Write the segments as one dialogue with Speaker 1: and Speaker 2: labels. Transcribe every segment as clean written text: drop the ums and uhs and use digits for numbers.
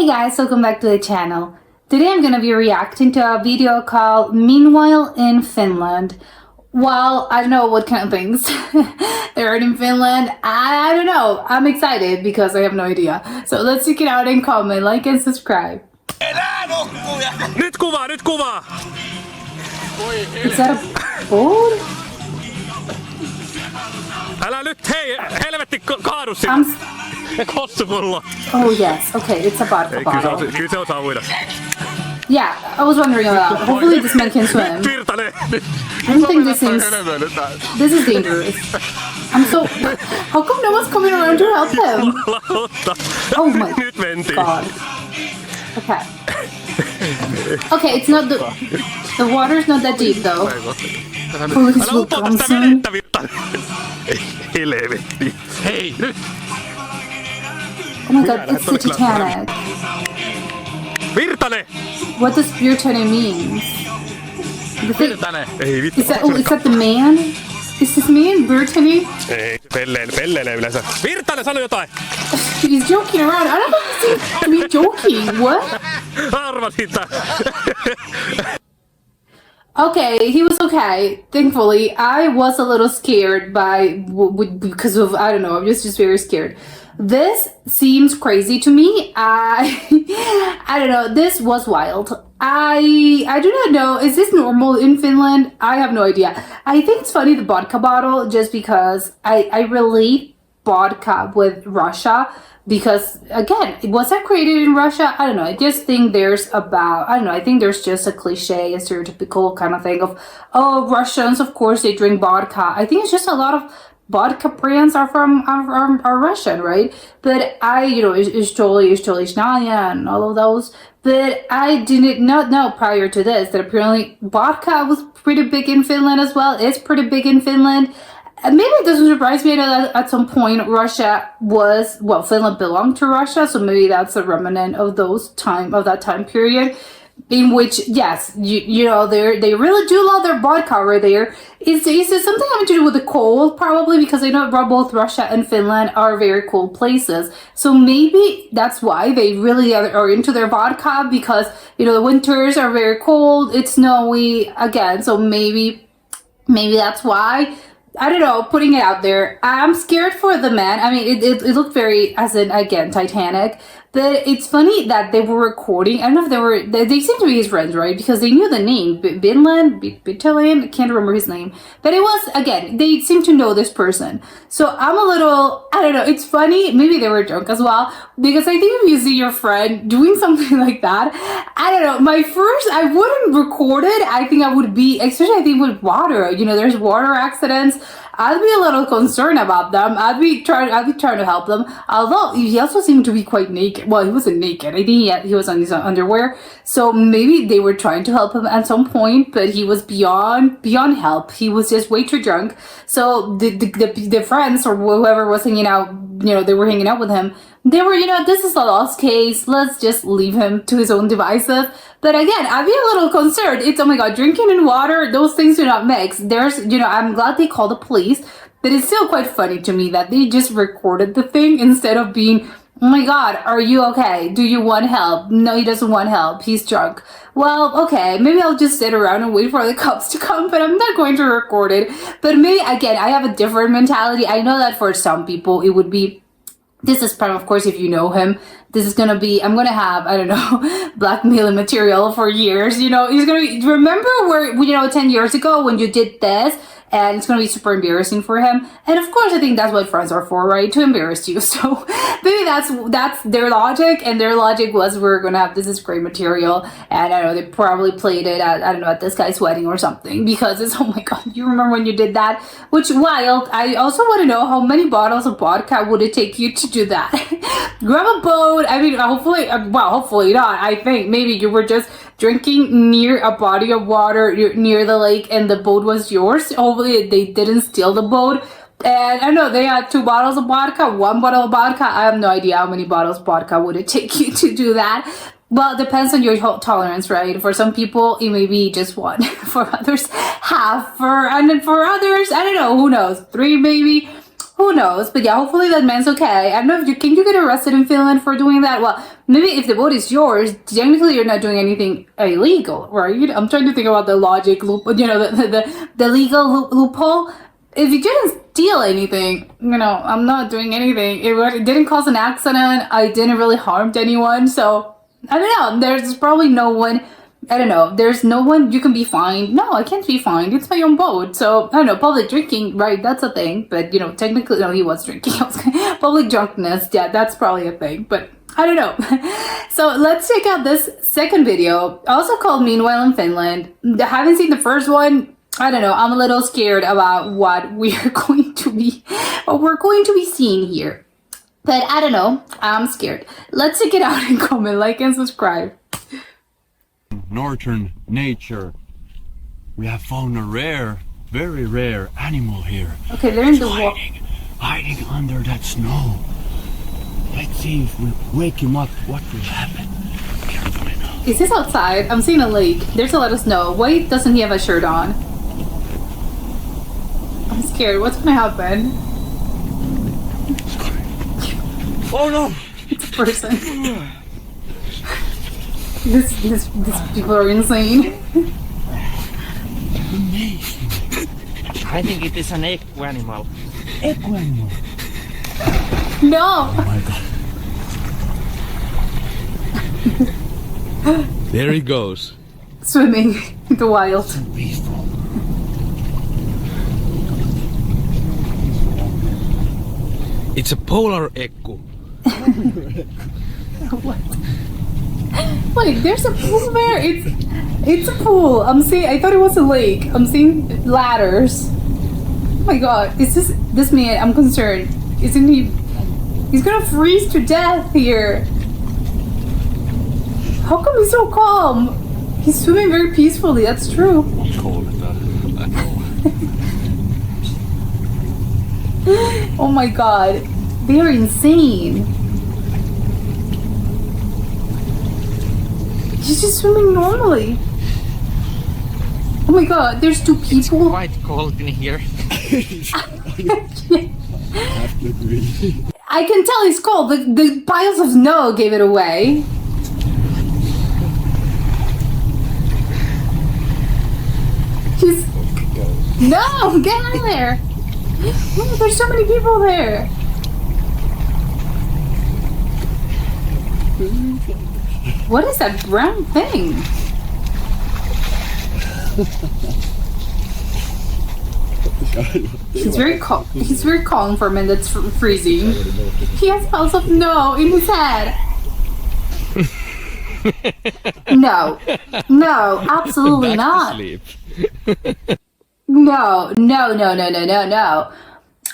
Speaker 1: guys, welcome back to the channel. Today I'm gonna be reacting to a video called Meanwhile in Finland. Well, I don't know what kind of things there are in Finland. I don't know. I'm excited because I have no idea. So let's check it out and comment, like and subscribe.
Speaker 2: Nyt kuvaa!
Speaker 1: Is that a boat?
Speaker 2: Älä nyt, hei, helvetti kaadu sinne. Kossupullo.
Speaker 1: Oh yes, okay, it's a vodka bottle.
Speaker 2: Kyllä se osaa uida.
Speaker 1: Yeah, I was wondering about. Hopefully this man can swim.
Speaker 2: Virtanen.
Speaker 1: I don't think this is dangerous. I'm so. How come no one's coming around to help him? Oh my god. Okay. Okay, it's not the water's not that deep though. Police will come soon.
Speaker 2: Helvetti. Hei, nyt.
Speaker 1: Oh my god, it's the Titanic.
Speaker 2: Virtanen.
Speaker 1: What does Virtanen mean?
Speaker 2: Virtanen. Ei vittu.
Speaker 1: Is that the man? Is this man Virtanen?
Speaker 2: Ei, pelleilee yleensä. Virtanen, sano jotain.
Speaker 1: He's joking around. I don't know if he seems to be joking. What?
Speaker 2: Arvasin tää.
Speaker 1: Okay, he was okay. Thankfully, I was a little scared because of, I don't know, I'm just very scared. This seems crazy to me. I don't know. This was wild. I do not know. Is this normal in Finland? I have no idea. I think it's funny, the vodka bottle, just because I relate vodka with Russia. Because again, was that created in Russia? I don't know. I just think I think there's just a cliche, a stereotypical kind of thing of, oh, Russians, of course they drink vodka. I think it's just a lot of vodka brands are Russian, right? But Istoli, and all of those. But I did not know prior to this that apparently vodka was pretty big in Finland as well. It's pretty big in Finland. And maybe it doesn't surprise me that at some point Finland belonged to Russia, so maybe that's a remnant of that time period, in which, yes, you know, they really do love their vodka over there. Is it something having to do with the cold? Probably, because I know both Russia and Finland are very cold places. So maybe that's why they really are into their vodka, because, you know, the winters are very cold, it's snowy again, so maybe that's why. I don't know, putting it out there. I'm scared for the man. I mean, it looked very, as in, again, Titanic. But it's funny that they were recording. I don't know if they seem to be his friends, right? Because they knew the name. Finland, I can't remember his name. But it was, again, they seem to know this person. So I'm a little, I don't know, it's funny. Maybe they were drunk as well. Because I think if you see your friend doing something like that, I don't know, I wouldn't record it. I think I would be, especially I think with water, you know, there's water accidents. I'd be a little concerned about them. I'd be trying to help them. Although he also seemed to be quite naked. Well, he wasn't naked. I think he was on his underwear. So maybe they were trying to help him at some point, but he was beyond help. He was just way too drunk. So the friends or whoever was hanging out, you know, they were hanging out with him. They were, you know, this is a lost case. Let's just leave him to his own devices. But again, I'd be a little concerned. It's, oh my god, drinking and water, those things do not mix. There's, you know, I'm glad they called the police, but it's still quite funny to me that they just recorded the thing instead of being, oh my god, are you okay? Do you want help? No, he doesn't want help. He's drunk. Well, okay, maybe I'll just sit around and wait for the cops to come, but I'm not going to record it. But maybe, again, I have a different mentality. I know that for some people it would be, this is part of course, if you know him, this is gonna be, I'm gonna have, I don't know, blackmailing material for years, you know, he's gonna be, remember where, you know, 10 years ago when you did this, and it's gonna be super embarrassing for him. And of course, I think that's what friends are for, right? To embarrass you. So maybe that's their logic, and their logic was, we're gonna have, this is great material, and I don't know, they probably played it at, I don't know, at this guy's wedding or something, because it's, oh my god, you remember when you did that? Which, wild. I also want to know how many bottles of vodka would it take you to do that? Grab a boat. I mean, hopefully not. I think maybe you were just drinking near a body of water near the lake, and the boat was yours. Hopefully they didn't steal the boat. And I know they had 2 bottles of vodka, 1 bottle of vodka. I have no idea how many bottles of vodka would it take you to do that. Well, it depends on your tolerance, right? For some people, it may be just 1. For others, half. And then for others, I don't know, who knows? 3 maybe. Who knows? But yeah, hopefully that man's okay. I don't know if can you get arrested in Finland for doing that? Well, maybe if the boat is yours, technically you're not doing anything illegal, right? I'm trying to think about the logic loop, the legal loophole. If you didn't steal anything, I'm not doing anything. It didn't cause an accident. I didn't really harm anyone. So, I don't know. There's probably no one, I don't know. There's no one you can be fined. No, I can't be fined. It's my own boat. So, I don't know. Public drinking, right? That's a thing. But, technically, no, he was drinking. Public drunkenness, yeah, that's probably a thing. But, I don't know. So, let's check out this second video. Also called Meanwhile in Finland. I haven't seen the first one. I don't know. I'm a little scared about what we're going to be seeing here. But I don't know. I'm scared. Let's check it out and comment, like, and subscribe.
Speaker 3: Northern nature. We have found a rare, very rare animal here.
Speaker 1: Okay, they're in the wall.
Speaker 3: Hiding under that snow. Let's see if we wake him up. What will happen? Carefully now.
Speaker 1: Is this outside? I'm seeing a lake. There's a lot of snow. Why doesn't he have a shirt on? I'm scared. What's gonna happen?
Speaker 3: Oh no!
Speaker 1: It's a person. These people are insane.
Speaker 4: I think it is an eco animal.
Speaker 3: Eco animal.
Speaker 1: No!
Speaker 3: Oh my god.
Speaker 2: There he goes.
Speaker 1: Swimming in the wild.
Speaker 3: Peaceful.
Speaker 2: It's a polar echo.
Speaker 1: What? Wait, there's a pool there. It's a pool. I thought it was a lake. I'm seeing ladders. Oh my god, is this man? I'm concerned. Isn't he? He's gonna freeze to death here. How come he's so calm? He's swimming very peacefully. That's true.
Speaker 3: Call it that. I know.
Speaker 1: Oh my god, they are insane. He's just swimming normally. Oh my god, there's two
Speaker 4: It's
Speaker 1: people.
Speaker 4: quite cold in here.
Speaker 1: I can tell he's cold. The piles of snow gave it away. He's... No, get out of there. Oh, there's so many people there. What is that brown thing? He's very calm. He's very calm for a man that's freezing. He has piles of snow in his head. No, absolutely not. No.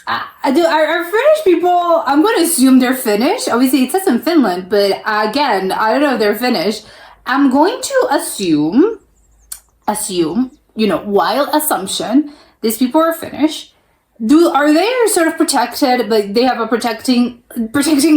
Speaker 1: Are Finnish people? I'm going to assume they're Finnish. Obviously, it says in Finland, but again, I don't know if they're Finnish. I'm going to assume, wild assumption. These people are Finnish. Are they sort of protected, but they have a protecting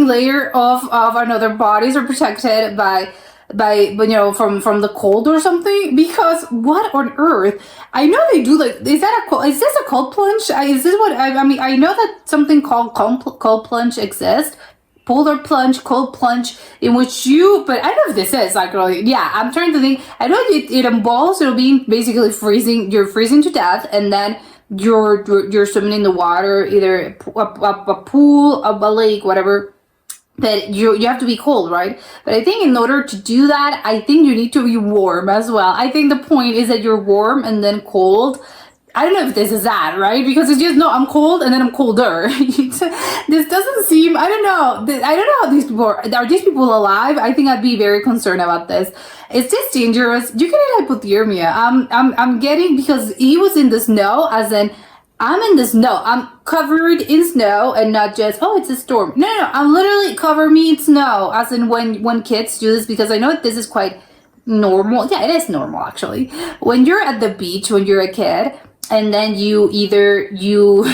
Speaker 1: layer of another bodies, or protected by from the cold or something? Because what on earth? I know they do, like, is this a cold plunge? Is this what I mean? I know that something called cold plunge exists. Polar plunge, cold plunge, in which but I don't know if this is like really, yeah, I'm trying to think. I know it involves being basically freezing. You're freezing to death, and then you're swimming in the water, either a pool, a lake, whatever. But you have to be cold, right? But I think in order to do that, I think you need to be warm as well. I think the point is that you're warm and then cold. I don't know if this is that, right? Because it's just, no, I'm cold and then I'm colder. This doesn't seem, I don't know how these people are these people alive? I think I'd be very concerned about this. Is this dangerous? You can get hypothermia. I'm getting, because he was in the snow, as in, I'm in the snow. I'm covered in snow, and not just, oh, it's a storm. No, I'm literally cover me in snow, as in when kids do this, because I know this is quite normal. Yeah, it is normal, actually. When you're at the beach, when you're a kid, and then you either you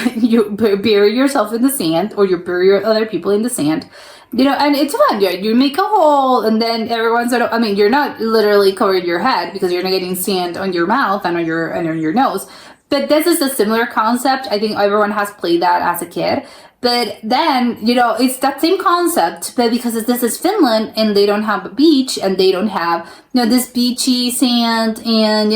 Speaker 1: bury yourself in the sand, or you bury other people in the sand, and it's fun. You make a hole, and then everyone's you're not literally covering your head, because you're not getting sand on your mouth and on your nose. But this is a similar concept. I think everyone has played that as a kid. But then, it's that same concept, but because this is Finland and they don't have a beach and they don't have, this beachy sand and,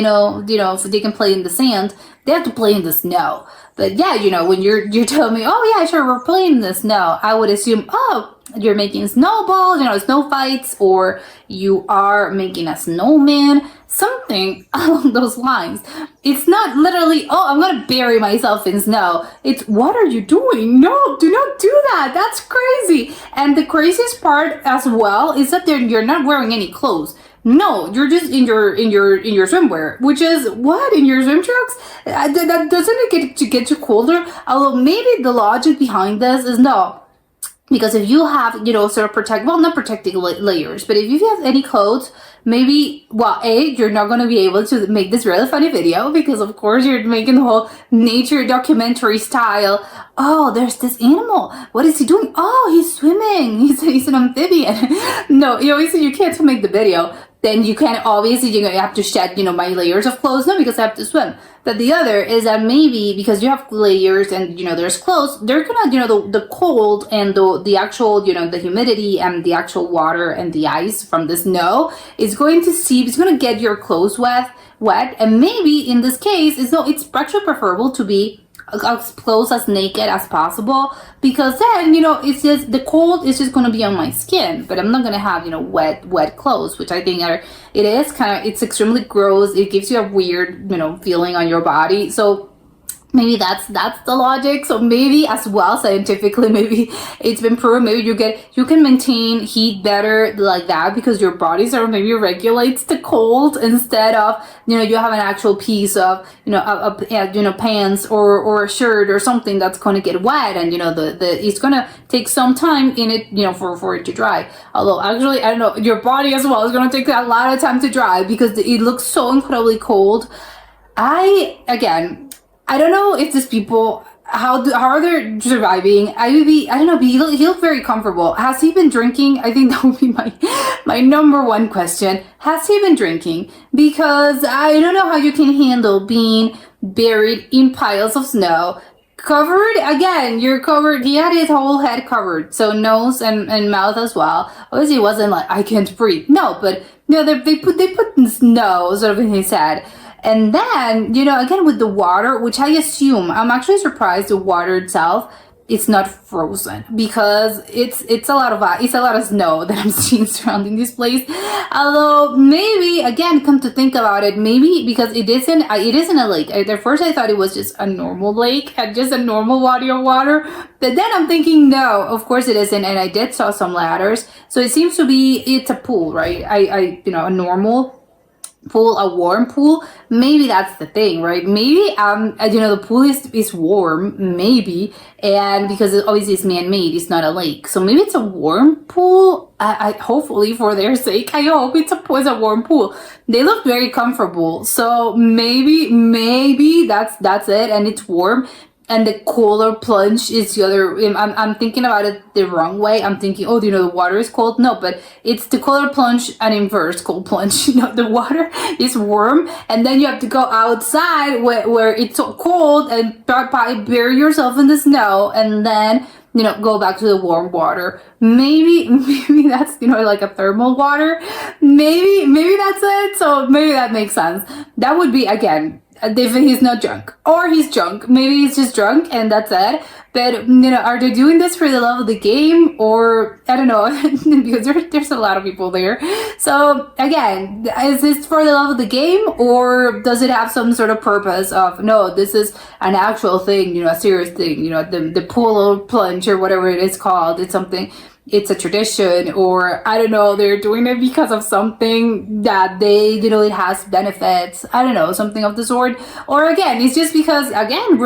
Speaker 1: so they can play in the sand, they have to play in the snow. But yeah, when you're telling me, oh yeah, sure, we're playing in the snow, I would assume, oh, you're making snowballs, snow fights, or you are making a snowman, something along those lines. It's not literally, oh, I'm gonna bury myself in snow. It's, what are you doing? No, do not do that. That's crazy. And the craziest part as well is that you're not wearing any clothes. No, you're just in your swimwear, which is what, in your swim trunks? That doesn't it get you colder? Although maybe the logic behind this is no. Because if you have, sort of not protecting layers, but if you have any clothes, maybe, well, you're not going to be able to make this really funny video because, of course, you're making the whole nature documentary style. Oh, there's this animal. What is he doing? Oh, he's swimming. He's an amphibian. No, you can't make the video. Then you can obviously, you have to shed, my layers of clothes. No, because I have to swim. But the other is that maybe because you have layers and, there's clothes, they're gonna, the cold and the actual, the humidity and the actual water and the ice from the snow is going to seep, it's going to get your clothes wet. And maybe in this case, it's actually preferable to be as close as naked as possible, because then it's just the cold is just going to be on my skin, but I'm not going to have wet clothes, which I think it's extremely gross. It gives you a weird feeling on your body. So maybe that's the logic. So maybe as well, scientifically, maybe it's been proven, maybe you can maintain heat better like that because your body sort of maybe regulates the cold instead of, you have an actual piece of, pants or a shirt or something that's going to get wet and, it's going to take some time in it, for it to dry. Although actually, I don't know, your body as well is going to take a lot of time to dry because it looks so incredibly cold. I don't know if these people, how are they surviving? I don't know, but he looked very comfortable. Has he been drinking? I think that would be my number one question. Has he been drinking? Because I don't know how you can handle being buried in piles of snow. Covered, again, you're covered. He had his whole head covered, so nose and mouth as well. Obviously, it wasn't like, I can't breathe. No, but they put snow sort of in his head. And then, again, with the water, which I assume, I'm actually surprised the water itself, it's not frozen because it's a lot of snow that I'm seeing surrounding this place. Although maybe, again, come to think about it, maybe because it isn't a lake. At first I thought it was just a normal lake, just a normal body of water. But then I'm thinking, no, of course it isn't. And I did saw some ladders. So it seems to be, it's a pool, right? A normal pool, a warm pool. Maybe that's the thing, right? Maybe the pool is warm, maybe, and because obviously it's man-made, it's not a lake, so maybe it's a warm pool. I hopefully, for their sake, I hope it's a warm pool. They look very comfortable, so maybe that's it, and it's warm. And the colder plunge is the other. I'm thinking about it the wrong way. I'm thinking, oh, the water is cold. No, but it's the colder plunge and inverse cold plunge. The water is warm, and then you have to go outside where it's so cold and probably bury yourself in the snow, and then go back to the warm water. Maybe that's like a thermal water. Maybe that's it. So maybe that makes sense. That would be, again, if he's not drunk, or he's drunk, maybe he's just drunk and that's it. But are they doing this for the love of the game, or I don't know, because there's a lot of people there. So again, is this for the love of the game, or does it have some sort of purpose of, no, this is an actual thing, a serious thing, the pool plunge or whatever it is called, it's a tradition, or I don't know, they're doing it because of something that it has benefits, I don't know, something of the sort. Or again, it's just because, again,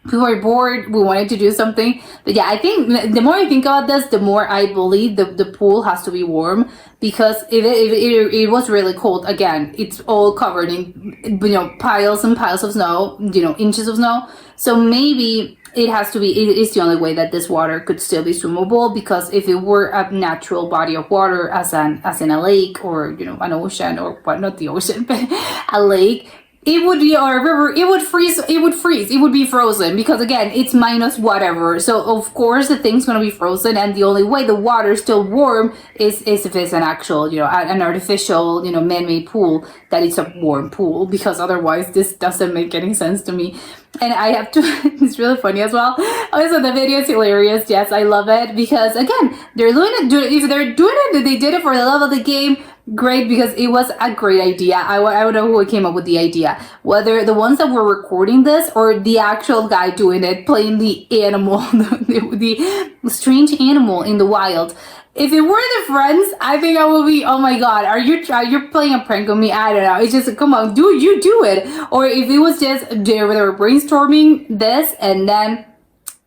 Speaker 1: people are bored, we wanted to do something. But yeah, I think the more I think about this, the more I believe the pool has to be warm, because if it was really cold, again, it's all covered in piles and piles of snow, inches of snow. So maybe it is the only way that this water could still be swimmable, because if it were a natural body of water, as in a lake or an ocean, or not the ocean, but a lake, it would be, or a river, it would freeze, it would be frozen, because again, it's minus whatever. So of course the thing's gonna be frozen, and the only way the water's still warm is if it's an actual, an artificial, man-made pool, that it's a warm pool, because otherwise this doesn't make any sense to me. And I have to, it's really funny as well. Also, the video is hilarious. Yes, I love it, because again, they're doing it, if they're doing it, they did it for the love of the game. Great, because it was a great idea. I don't know who came up with the idea, whether the ones that were recording this or the actual guy doing it, playing the animal, the strange animal in the wild. If it were the friends, I think I would be, oh my god, you're playing a prank on me? I don't know. It's just, come on, do it. Or if it was just they were brainstorming this, and then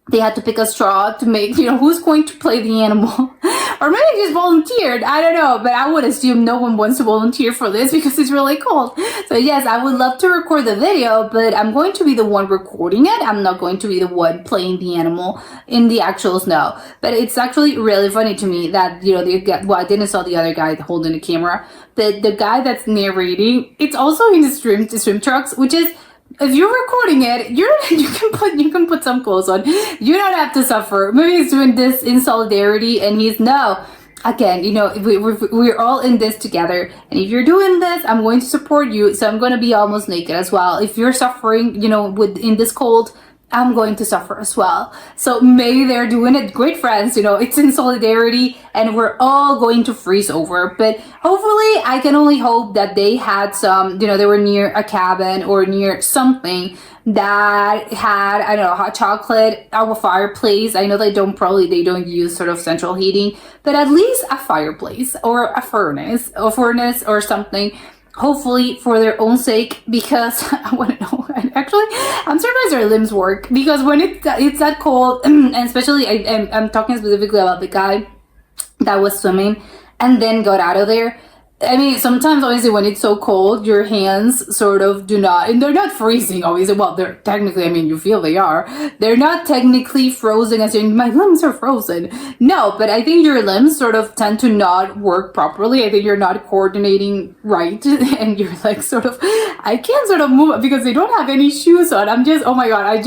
Speaker 1: they had to pick a straw to make, who's going to play the animal. Or maybe just volunteered. I don't know. But I would assume no one wants to volunteer for this because it's really cold. So yes, I would love to record the video, but I'm going to be the one recording it. I'm not going to be the one playing the animal in the actual snow. But it's actually really funny to me that, I didn't saw the other guy holding the camera. But the guy that's narrating, it's also in the swim trunks, which is, if you're recording it, you can put some clothes on. You don't have to suffer. Maybe he's doing this in solidarity, and again, we're all in this together. And if you're doing this, I'm going to support you. So I'm going to be almost naked as well. If you're suffering, in this cold, I'm going to suffer as well. So maybe they're doing it. Great friends, it's in solidarity, and we're all going to freeze over. But hopefully, I can only hope that they had some, they were near a cabin or near something that had, I don't know, hot chocolate, a fireplace. I know they don't use sort of central heating, but at least a fireplace or a furnace or something. Hopefully for their own sake, because I want to know. Actually, I'm surprised their limbs work, because when it's that cold, and especially I'm talking specifically about the guy that was swimming and then got out of there. I mean, sometimes obviously when it's so cold, your hands sort of do not, and they're not freezing obviously. Well, they're technically, you feel they are. They're not technically frozen as in my limbs are frozen. No, but I think your limbs sort of tend to not work properly. I think you're not coordinating right, and you're like sort of, I can't sort of move because they don't have any shoes on. I'm just, oh my god, I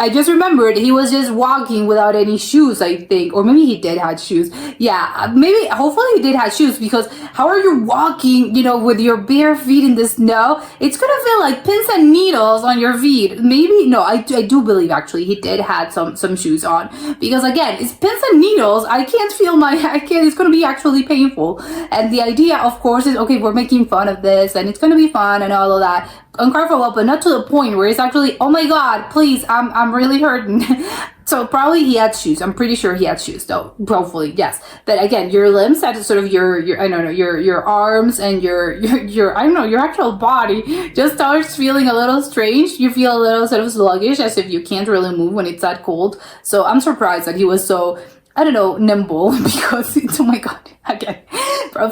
Speaker 1: just remembered he was just walking without any shoes, I think. Or maybe he did have shoes. Yeah, maybe, hopefully he did have shoes, because how are you walking, with your bare feet in the snow? It's gonna feel like pins and needles on your feet. Maybe, no, I do believe actually he did have some shoes on. Because again, it's pins and needles. It's gonna be actually painful. And the idea, of course, is, okay, we're making fun of this, and it's gonna be fun and all of that. Uncomfortable, but not to the point where it's actually, oh my god, please, I'm really hurting. So probably he had shoes. I'm pretty sure he had shoes, though. Hopefully, yes. But again, your limbs had to sort of your arms and your actual body just starts feeling a little strange. You feel a little sort of sluggish, as if you can't really move when it's that cold. So I'm surprised that he was so, nimble, because it's, oh my god, again,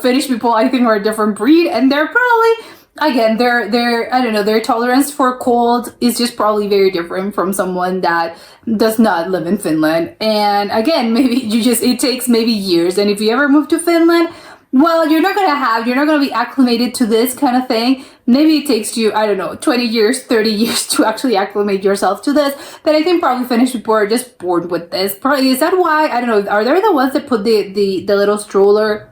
Speaker 1: Finnish people, I think, are a different breed, and they're probably, again, their tolerance for cold is just probably very different from someone that does not live in Finland. And again, maybe it takes maybe years. And if you ever move to Finland, well, you're not gonna be acclimated to this kind of thing. Maybe it takes you, 20 years, 30 years to actually acclimate yourself to this. But I think probably Finnish people are just bored with this. Probably, is that why? I don't know. Are there the ones that put the little stroller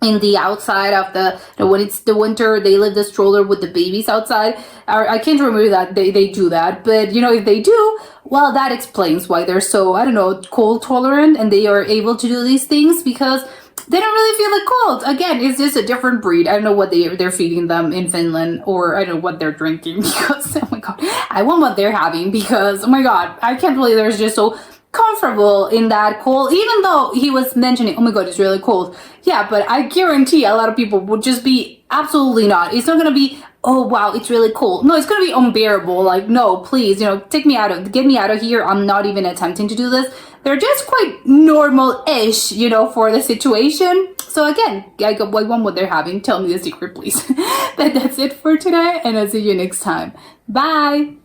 Speaker 1: in the outside of when it's the winter, they leave the stroller with the babies outside? I can't remember that they do that, but if they do, well, that explains why they're so, cold tolerant, and they are able to do these things, because they don't really feel the cold. Again, it's just a different breed. I don't know what they're feeding them in Finland, or I don't know what they're drinking, because, oh my god, I want what they're having, because, oh my god, I can't believe they're just so comfortable in that cold, even though he was mentioning, oh my god, it's really cold. Yeah, but I guarantee a lot of people would just be absolutely not. It's not gonna be, oh wow, it's really cold. No, it's gonna be unbearable. Like, no, please, get me out of here. I'm not even attempting to do this. They're just quite normal-ish, for the situation. So again, I want what they're having. Tell me the secret, please. But that's it for today, and I'll see you next time. Bye.